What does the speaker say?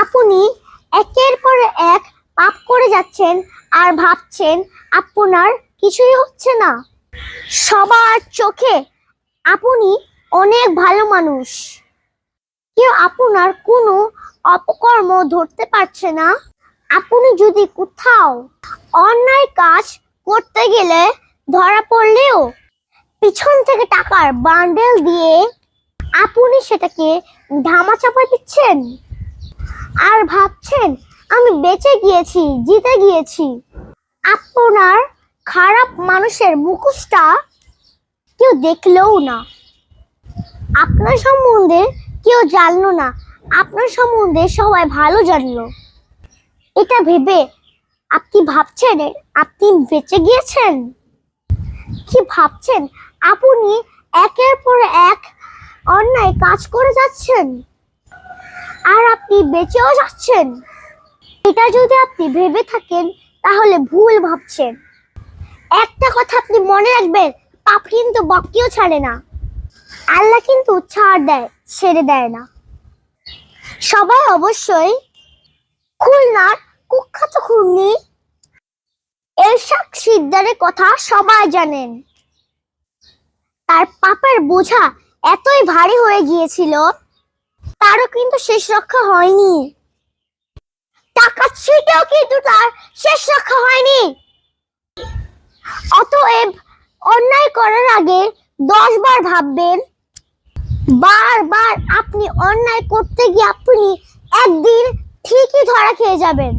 আপনি একের পর এক পাপ করে যাচ্ছেন আর ভাবছেন আপনার কিছুই হচ্ছে না। সবার চোখে আপনি অনেক ভালো মানুষ, কেউ আপনার কোনো অপকর্ম ধরতে পারছে না। আপনি যদি কোথাও অন্যায় কাজ করতে গেলে ধরা পড়লেও পিছন থেকে টাকার বান্ডেল দিয়ে আপনি সেটাকে ধামাচাপা দিচ্ছেন আর ভাবছেন আমি বেঁচে গিয়েছি, জিতে গিয়েছি। আপনার খারাপ মানুষের মুখোশটা কেউ দেখলেও না, আপনার সম্বন্ধে কেউ জানলো না, আপনার সম্বন্ধে সবাই ভালো জানলো। এটা ভেবে আপনি ভাবছেন আপনি বেঁচে গিয়েছেন? কি ভাবছেন আপনি একের পর এক অন্যায় কাজ করে যাচ্ছেন আর আপনি বেঁচেও যাচ্ছেন? এটা যদি আপনি ভেবে থাকেন তাহলে ভুল ভাবছেন। একটা কথা আপনি মনে রাখবেন, পাপ কিন্তু বককেও ছাড়ে না, আল্লাহ কিন্তু ছাড় দেয়, ছেড়ে দেয় না। সবাই অবশ্যই খুলনার কুখ্যাত খুনি এরশাদ শিকদারের কথা সবাই জানেন। তার পাপের বোঝা এতই ভারী হয়ে গিয়েছিল, তারও কিন্তু শেষ রক্ষা হয়নি। টাকা ছিটেও কিন্তু তার শেষ রক্ষা হয়নি। অতএব অন্যায় করার আগে 10 বার ভাববেন। বারবার আপনি অন্যায় করতে গিয়ে আপনি একদিন ঠিকই ধরা খেয়ে যাবেন।